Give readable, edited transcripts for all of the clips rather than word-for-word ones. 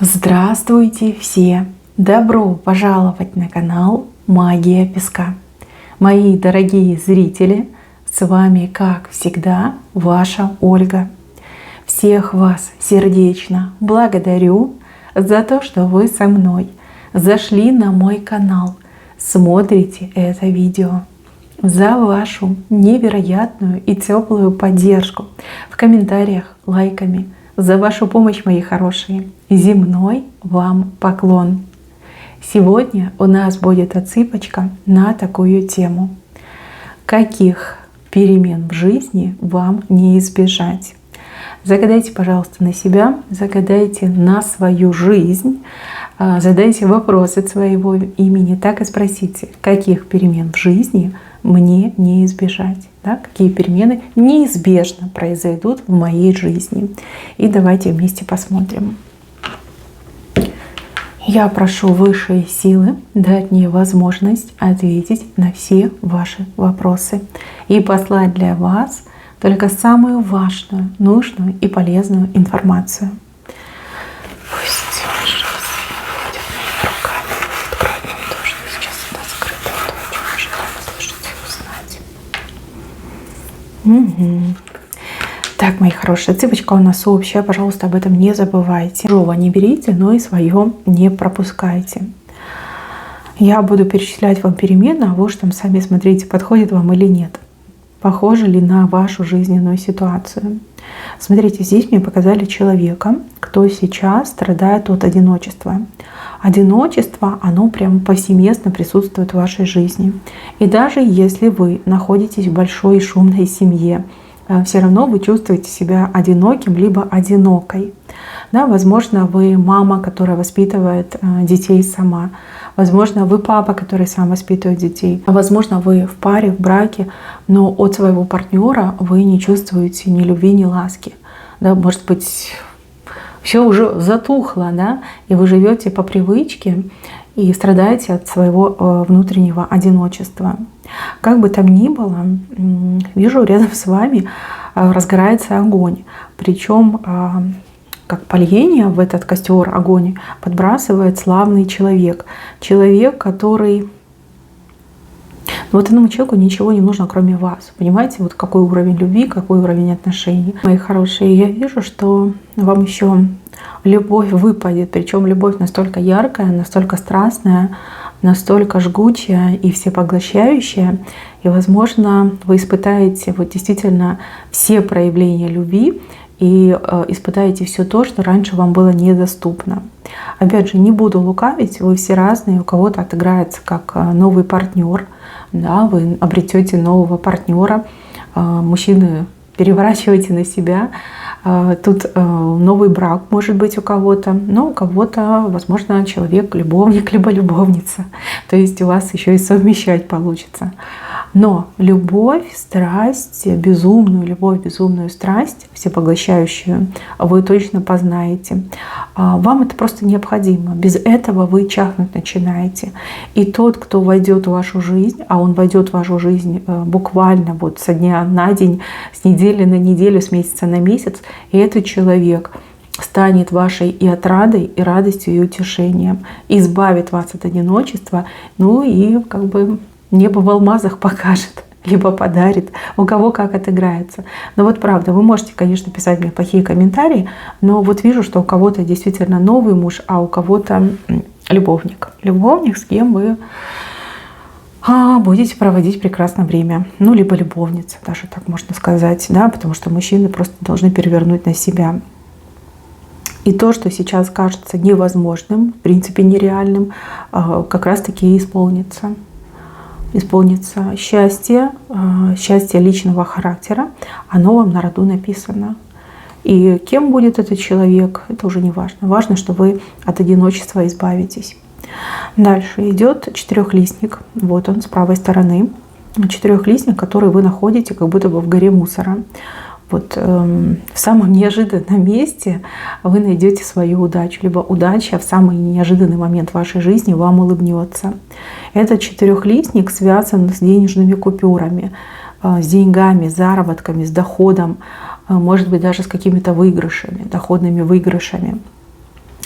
Здравствуйте все! Добро пожаловать на канал Магия Песка. Мои дорогие зрители, с вами, как всегда, ваша Ольга. Всех вас сердечно благодарю за то, что вы со мной зашли на мой канал, смотрите это видео, за вашу невероятную и теплую поддержку в комментариях, лайками, за вашу помощь, мои хорошие. Земной вам поклон. Сегодня у нас будет отсыпочка на такую тему. Каких перемен в жизни вам не избежать? Загадайте, пожалуйста, на себя, загадайте на свою жизнь, задайте вопросы от своего имени, так и спросите, каких перемен в жизни мне не избежать, да? Какие перемены неизбежно произойдут в моей жизни. И давайте вместе посмотрим. Я прошу высшие силы дать мне возможность ответить на все ваши вопросы и послать для вас только самую важную, нужную и полезную информацию. Пусть ваши будет моими руками. Открой нам то, что сейчас это скрыто, то, о чем мы желаем услышать и узнать. Так, мои хорошие, цыпочка у нас общая, пожалуйста, об этом не забывайте. Чужого не берите, но и свое не пропускайте. Я буду перечислять вам перемены, а вы уж там сами смотрите, подходит вам или нет. Похоже ли на вашу жизненную ситуацию. Смотрите, здесь мне показали человека, кто сейчас страдает от одиночества. Одиночество, оно прям повсеместно присутствует в вашей жизни. И даже если вы находитесь в большой и шумной семье, все равно вы чувствуете себя одиноким либо одинокой. Да, возможно, вы мама, которая воспитывает детей сама. Возможно, вы папа, который сам воспитывает детей. Возможно, вы в паре, в браке, но от своего партнера вы не чувствуете ни любви, ни ласки. Да, может быть, все уже затухло, да, и вы живете по привычке и страдаете от своего внутреннего одиночества. Как бы там ни было, вижу, рядом с вами разгорается огонь. Причем, как поленье в этот костер, огонь подбрасывает славный человек. Человек, который... Вот этому человеку ничего не нужно, кроме вас. Понимаете, вот какой уровень любви, какой уровень отношений. Мои хорошие, я вижу, что вам еще любовь выпадет. Причем любовь настолько яркая, настолько страстная, настолько жгучая и всепоглощающая. И, возможно, вы испытаете вот действительно все проявления любви и испытаете все то, что раньше вам было недоступно. Опять же, не буду лукавить, вы все разные, у кого-то отыграется как новый партнер, да, вы обретете нового партнера, мужчины переворачиваете на себя. Тут новый брак может быть у кого-то, но у кого-то, возможно, человек, любовник, либо любовница. То есть у вас еще и совмещать получится. Но любовь, страсть, безумную любовь, безумную страсть, всепоглощающую, вы точно познаете. Вам это просто необходимо. Без этого вы чахнуть начинаете. И тот, кто войдет в вашу жизнь, а он войдет в вашу жизнь буквально вот со дня на день, с недели на неделю, с месяца на месяц, и этот человек станет вашей и отрадой, и радостью, и утешением, избавит вас от одиночества, ну и как бы небо в алмазах покажет, либо подарит, у кого как отыграется. Но вот правда, вы можете, конечно, писать мне плохие комментарии, но вот вижу, что у кого-то действительно новый муж, а у кого-то любовник. Любовник, с кем вы будете проводить прекрасное время. Ну, либо любовница, даже так можно сказать, да, потому что мужчины просто должны перевернуть на себя. И то, что сейчас кажется невозможным, в принципе нереальным, как раз-таки и исполнится. Исполнится счастье, счастье личного характера, оно вам на роду написано. И кем будет этот человек, это уже не важно. Важно, что вы от одиночества избавитесь. Дальше идет четырехлистник. Вот он с правой стороны. Четырехлистник, который вы находите как будто бы в горе мусора. Вот в самом неожиданном месте вы найдете свою удачу. Либо удача в самый неожиданный момент вашей жизни вам улыбнется. Этот четырехлистник связан с денежными купюрами, с деньгами, с заработками, с доходом, может быть, даже с какими-то выигрышами, доходными выигрышами.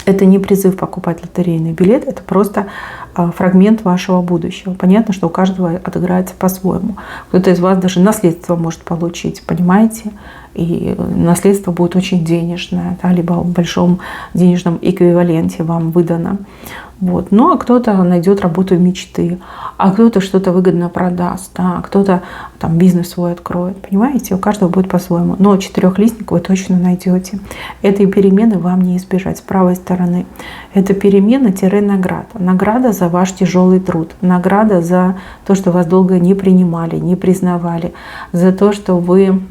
Это не призыв покупать лотерейный билет, это просто фрагмент вашего будущего. Понятно, что у каждого отыграется по-своему. Кто-то из вас даже наследство может получить, понимаете? И наследство будет очень денежное, да, либо в большом денежном эквиваленте вам выдано. Вот. Ну, а кто-то найдет работу мечты, а кто-то что-то выгодно продаст, да, а кто-то там бизнес свой откроет. Понимаете, у каждого будет по-своему. Но четырехлистник вы точно найдете. Этой перемены вам не избежать с правой стороны. Это перемена-награда. Награда за ваш тяжелый труд. Награда за то, что вас долго не принимали, не признавали. За то, что вы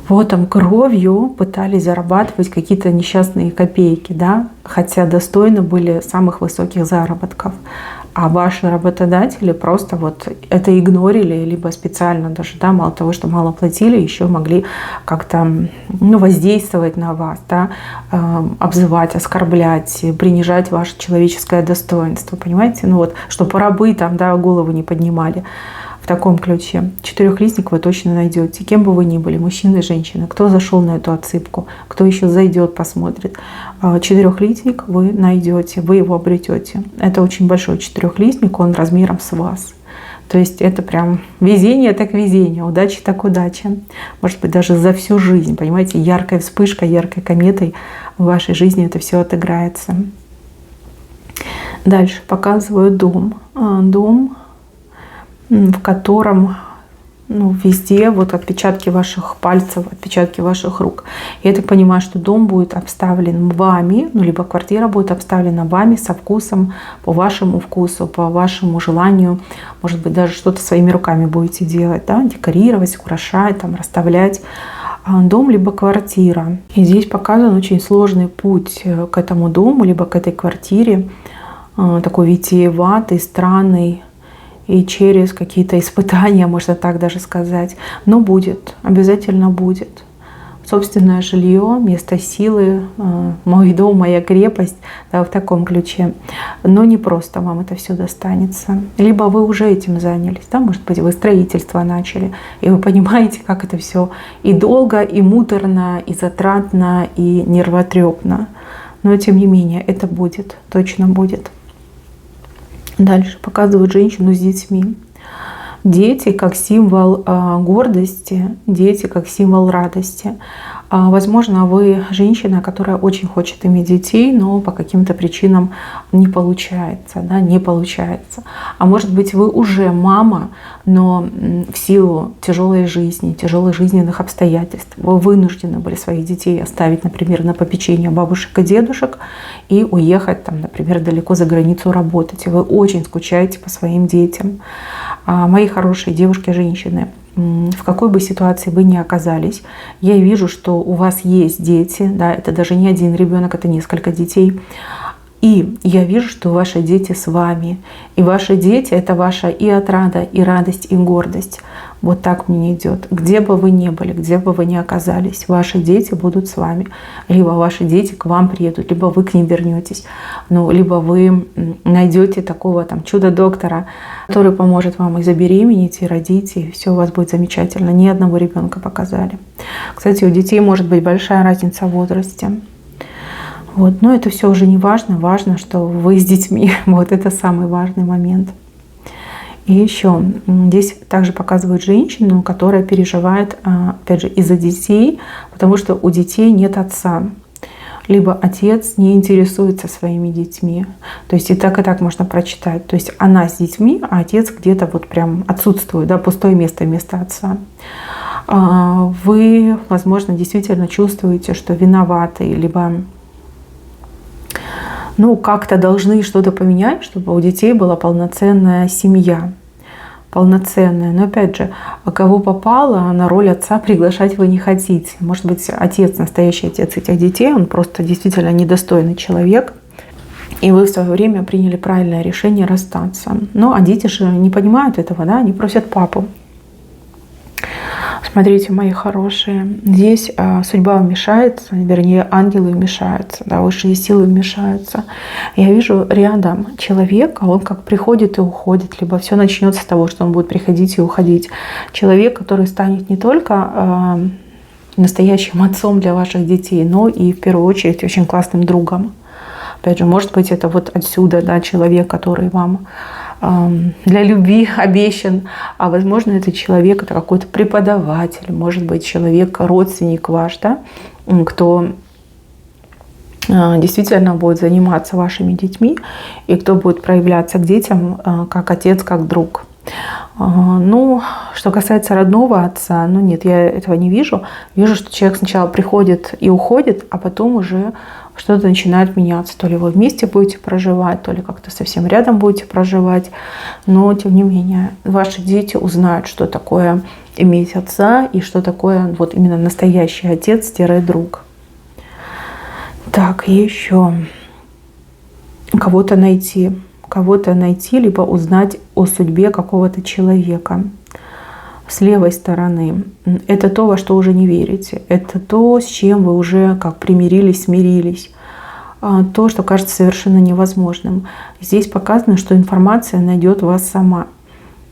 вот там кровью пытались зарабатывать какие-то несчастные копейки, да, хотя достойны были самых высоких заработков. А ваши работодатели просто вот это игнорили, либо специально даже, да, мало того, что мало платили, еще могли как-то воздействовать на вас, да, обзывать, оскорблять, принижать ваше человеческое достоинство, понимаете? Ну вот, чтобы рабы там, да, голову не поднимали. В таком ключе. Четырехлистник вы точно найдете. Кем бы вы ни были, мужчина и женщина. Кто зашел на эту отсыпку, кто еще зайдет, посмотрит. Четырехлистник вы найдете, вы его обретете. Это очень большой четырехлистник, он размером с вас. То есть это прям везение так везение, удача так удача. Может быть, даже за всю жизнь, понимаете, яркой вспышкой, яркой кометой в вашей жизни это все отыграется. Дальше показываю дом. Дом, в котором везде вот отпечатки ваших пальцев, отпечатки ваших рук. Я так понимаю, что дом будет обставлен вами, либо квартира будет обставлена вами со вкусом, по вашему вкусу, по вашему желанию. Может быть, даже что-то своими руками будете делать, да? Декорировать, украшать, там, расставлять. Дом либо квартира. И здесь показан очень сложный путь к этому дому, либо к этой квартире. Такой витиеватый, странный. И через какие-то испытания, можно так даже сказать. Но будет, обязательно будет. Собственное жилье, место силы, мой дом, моя крепость, да, в таком ключе. Но не просто вам это все достанется. Либо вы уже этим занялись, да, может быть, вы строительство начали, и вы понимаете, как это все и долго, и муторно, и затратно, и нервотрепно. Но тем не менее, это будет, точно будет. Дальше показывают женщину с детьми. Дети как символ гордости, дети как символ радости. Возможно, вы женщина, которая очень хочет иметь детей, но по каким-то причинам не получается, да, не получается. А может быть, вы уже мама, но в силу тяжелой жизни, тяжелых жизненных обстоятельств вы вынуждены были своих детей оставить, например, на попечение бабушек и дедушек и уехать, там, например, далеко за границу работать. И вы очень скучаете по своим детям. Мои хорошие девушки, женщины, в какой бы ситуации вы ни оказались, я вижу, что у вас есть дети, да, это даже не один ребенок, это несколько детей. И я вижу, что ваши дети с вами. И ваши дети — это ваша и отрада, и радость, и гордость. Вот так мне идет. Где бы вы ни были, где бы вы ни оказались, ваши дети будут с вами. Либо ваши дети к вам приедут, либо вы к ним вернетесь. Либо вы найдете такого там чудо-доктора, который поможет вам и забеременеть, и родить, и все у вас будет замечательно. Ни одного ребенка показали. Кстати, у детей может быть большая разница в возрасте. Вот. Но это все уже не важно. Важно, что вы с детьми. Вот это самый важный момент. И еще здесь также показывают женщину, которая переживает, опять же, из-за детей, потому что у детей нет отца. Либо отец не интересуется своими детьми. То есть и так можно прочитать. То есть она с детьми, а отец где-то вот прям отсутствует, да, пустое место вместо отца. Вы, возможно, действительно чувствуете, что виноваты, либо как-то должны что-то поменять, чтобы у детей была полноценная семья. Полноценная. Но опять же, кого попало, на роль отца приглашать вы не хотите. Может быть, отец, настоящий отец этих детей, он просто действительно недостойный человек. И вы в свое время приняли правильное решение расстаться. А дети же не понимают этого, да? Они просят папу. Смотрите, мои хорошие, здесь судьба вмешается, вернее, ангелы вмешаются, да, высшие силы вмешаются. Я вижу рядом человека, он как приходит и уходит, либо все начнется с того, что он будет приходить и уходить. Человек, который станет не только настоящим отцом для ваших детей, но и в первую очередь очень классным другом. Опять же, может быть, это вот отсюда, да, человек, который вам для любви обещан, а возможно, это человек, это какой-то преподаватель, может быть, человек, родственник ваш, да, кто действительно будет заниматься вашими детьми и кто будет проявляться к детям как отец, как друг. Ну, что касается родного отца, ну нет, я этого не вижу. Вижу, что человек сначала приходит и уходит, а потом уже что-то начинает меняться. То ли вы вместе будете проживать, то ли как-то совсем рядом будете проживать. Но, тем не менее, ваши дети узнают, что такое иметь отца и что такое вот именно настоящий отец-друг. Так, еще кого-то найти, либо узнать о судьбе какого-то человека. С левой стороны это то, во что уже не верите. Это то, с чем вы уже как примирились, смирились. То, что кажется совершенно невозможным. Здесь показано, что информация найдет вас сама.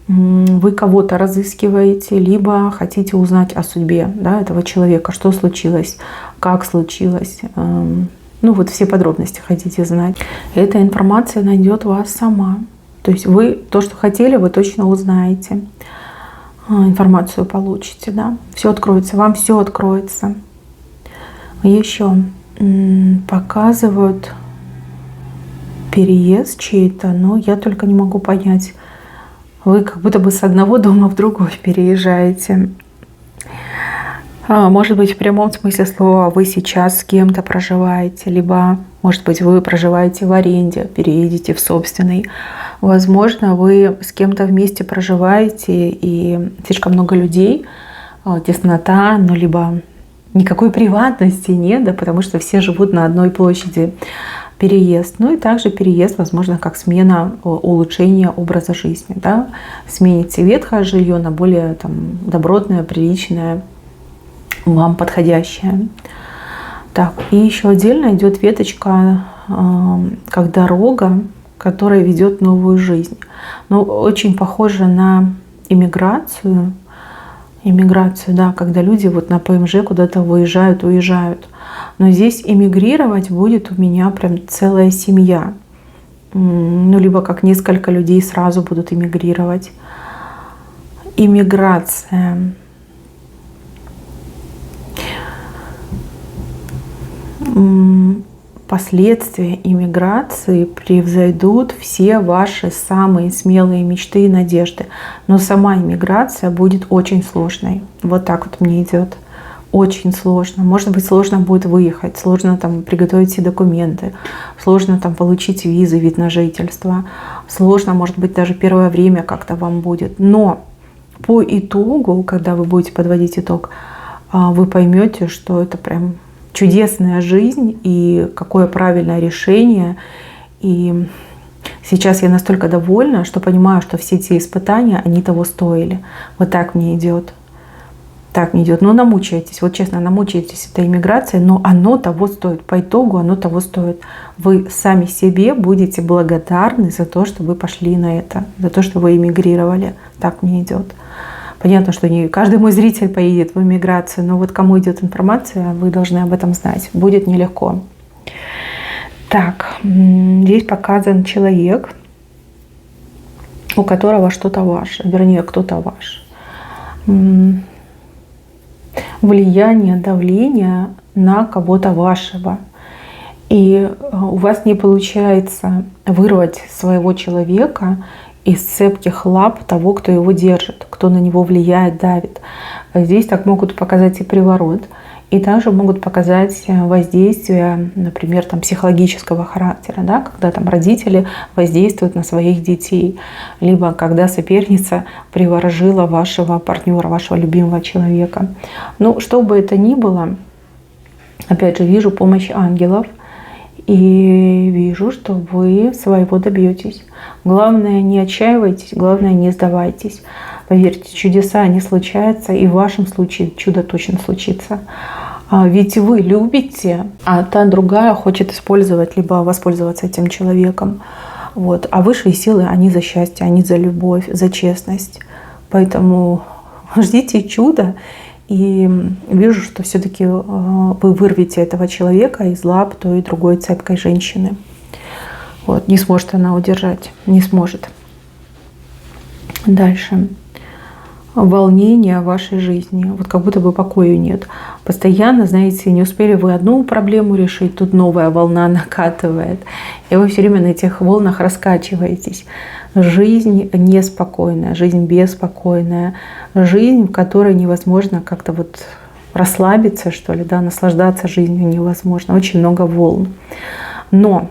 Вы кого-то разыскиваете, либо хотите узнать о судьбе, да, этого человека, что случилось, как случилось. Ну вот все подробности хотите знать. Эта информация найдет вас сама. То есть вы то, что хотели, вы точно узнаете. Информацию получите, да. Все откроется, вам все откроется. Еще показывают переезд чей-то, но я только не могу понять. Вы как будто бы с одного дома в другой переезжаете. Может быть, в прямом смысле слова вы сейчас с кем-то проживаете, либо, может быть, вы проживаете в аренде, переедете в собственный. Возможно, вы с кем-то вместе проживаете, и слишком много людей, теснота, ну, либо никакой приватности нет, да, потому что все живут на одной площади. Переезд. Ну и также переезд, возможно, как смена, улучшение образа жизни. Да? Смените ветхое жилье на более там, добротное, приличное, вам подходящее. Так, и еще отдельно идет веточка как дорога, которая ведет новую жизнь. Но очень похоже на иммиграцию. Иммиграцию, да, когда люди вот на ПМЖ куда-то выезжают, уезжают. Но здесь эмигрировать будет у меня прям целая семья. Ну, либо как несколько людей сразу будут эмигрировать. Иммиграция. Последствия иммиграции превзойдут все ваши самые смелые мечты и надежды. Но сама иммиграция будет очень сложной. Вот так вот мне идет. Очень сложно. Может быть, сложно будет выехать, сложно там приготовить все документы, сложно там получить визы, вид на жительство, сложно, может быть, даже первое время как-то вам будет. Но по итогу, когда вы будете подводить итог, вы поймете, что это прям чудесная жизнь и какое правильное решение. И сейчас я настолько довольна, что понимаю, что все эти испытания, они того стоили. Вот так мне идет. Так не идет. Но намучаетесь, вот честно, намучаетесь этой иммиграцией, но оно того стоит. По итогу оно того стоит. Вы сами себе будете благодарны за то, что вы пошли на это, за то, что вы эмигрировали. Так мне идет. Понятно, что не каждый мой зритель поедет в эмиграцию, но вот кому идет информация, вы должны об этом знать. Будет нелегко. Так, здесь показан человек, у которого что-то ваше, вернее, кто-то ваш. Влияние, давление на кого-то вашего. И у вас не получается вырвать своего человека из цепких лап того, кто его держит, кто на него влияет, давит. Здесь так могут показать и приворот, и также могут показать воздействие, например, там, психологического характера, да, когда там родители воздействуют на своих детей, либо когда соперница приворожила вашего партнера, вашего любимого человека. Ну, что бы это ни было, опять же, вижу помощь ангелов, и вижу, что вы своего добьетесь. Главное, не отчаивайтесь, главное, не сдавайтесь. Поверьте, чудеса не случаются, и в вашем случае чудо точно случится. Ведь вы любите, а та другая хочет использовать, либо воспользоваться этим человеком. Вот. А высшие силы, они за счастье, они за любовь, за честность. Поэтому ждите чуда И вижу, что все-таки вы вырвете этого человека из лап той и другой цепкой женщины. Вот, не сможет она удержать, не сможет. Дальше. Волнение в вашей жизни. Вот как будто бы покоя нет. Постоянно, знаете, не успели вы одну проблему решить, тут новая волна накатывает. И вы все время на этих волнах раскачиваетесь. Жизнь неспокойная, жизнь беспокойная. Жизнь, в которой невозможно как-то вот расслабиться, что ли, да, наслаждаться жизнью невозможно. Очень много волн. Но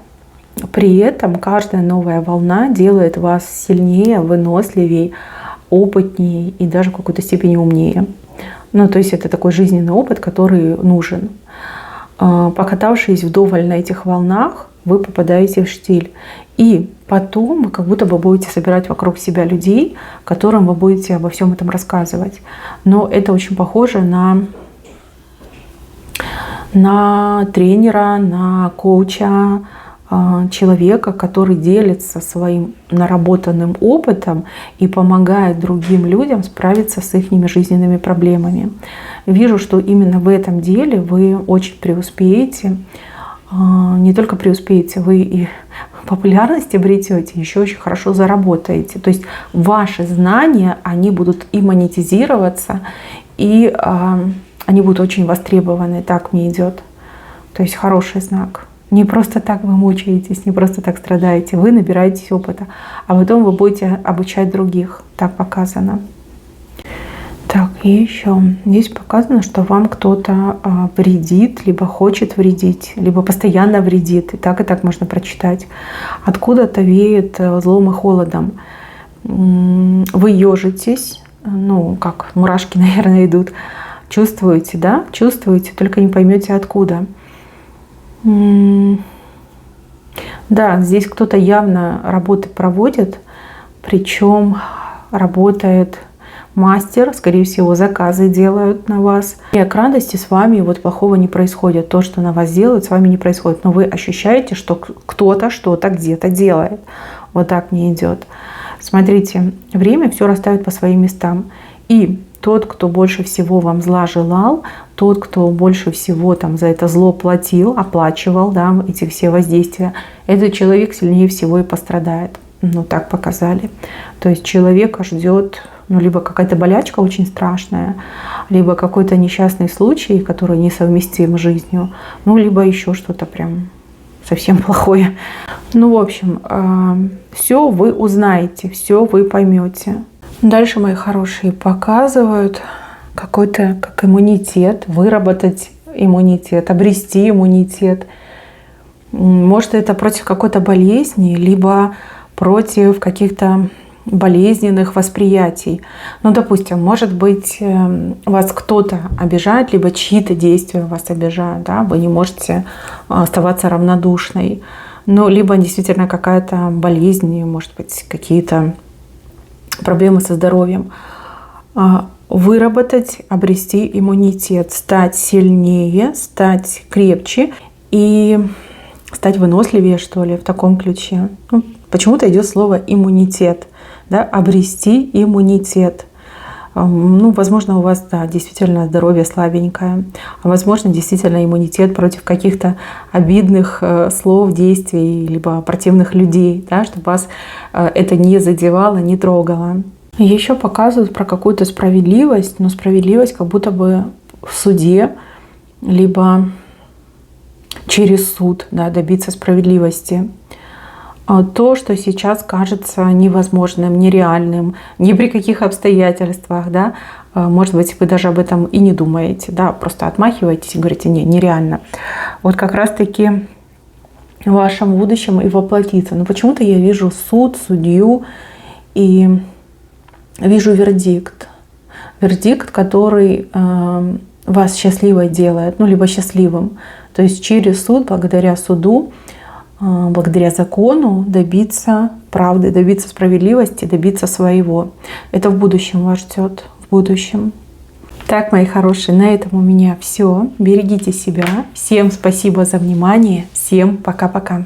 при этом каждая новая волна делает вас сильнее, выносливее, опытнее и даже в какой-то степени умнее. Ну, то есть это такой жизненный опыт, который нужен. Покатавшись вдоволь на этих волнах, вы попадаете в штиль. И потом вы как будто бы будете собирать вокруг себя людей, которым вы будете обо всем этом рассказывать. Но это очень похоже на тренера, на коуча, человека, который делится своим наработанным опытом и помогает другим людям справиться с их жизненными проблемами. Вижу, что именно в этом деле вы очень преуспеете. Не только преуспеете, вы и популярность обретете, еще очень хорошо заработаете. То есть ваши знания, они будут и монетизироваться, и они будут очень востребованы. Так мне идет. То есть хороший знак. Не просто так вы мучаетесь, не просто так страдаете. Вы набираетесь опыта, а потом вы будете обучать других. Так показано. Так, и еще здесь показано, что вам кто-то вредит, либо хочет вредить, либо постоянно вредит. И так можно прочитать. Откуда-то веет злом и холодом. Вы ежитесь, ну, как мурашки, наверное, идут. Чувствуете, да? Чувствуете, только не поймете откуда. Да, здесь кто-то явно работы проводит, причем работает мастер, скорее всего, заказы делают на вас. И к радости с вами вот плохого не происходит. То, что на вас делают, с вами не происходит. Но вы ощущаете, что кто-то что-то где-то делает. Вот так мне идет. Смотрите, время все расставит по своим местам. И тот, кто больше всего вам зла желал, тот, кто больше всего там за это зло платил, оплачивал, да, эти все воздействия, этот человек сильнее всего и пострадает. Ну, так показали. То есть человека ждет, ну, либо какая-то болячка очень страшная, либо какой-то несчастный случай, который несовместим с жизнью, ну, либо еще что-то прям совсем плохое. Ну, в общем, все вы узнаете, все вы поймете. Дальше, мои хорошие, показывают какой-то как иммунитет, выработать иммунитет, обрести иммунитет. Может, это против какой-то болезни, либо против каких-то болезненных восприятий. Ну, допустим, может быть, вас кто-то обижает, либо чьи-то действия вас обижают, да, вы не можете оставаться равнодушной. Ну, либо действительно какая-то болезнь, может быть, какие-то проблемы со здоровьем. Выработать, обрести иммунитет, стать сильнее, стать крепче и стать выносливее, что ли, в таком ключе. Ну, почему-то идет слово иммунитет, да, обрести иммунитет. Ну, возможно, у вас, да, действительно здоровье слабенькое, а возможно, действительно иммунитет против каких-то обидных слов, действий, либо противных людей, да, чтобы вас это не задевало, не трогало. Еще показывают про какую-то справедливость, но справедливость как будто бы в суде, либо через суд, да, добиться справедливости. То, что сейчас кажется невозможным, нереальным, ни при каких обстоятельствах, да, может быть, вы даже об этом и не думаете, да, просто отмахиваетесь и говорите: не, нереально. Вот как раз-таки в вашем будущем и воплотится. Но почему-то я вижу суд, судью и вижу вердикт. Вердикт, который вас счастливой делает, ну, либо счастливым. То есть через суд, благодаря суду, благодаря закону добиться правды, добиться справедливости, добиться своего. Это в будущем вас ждет, в будущем. Так, мои хорошие, на этом у меня все. Берегите себя. Всем спасибо за внимание. Всем пока-пока.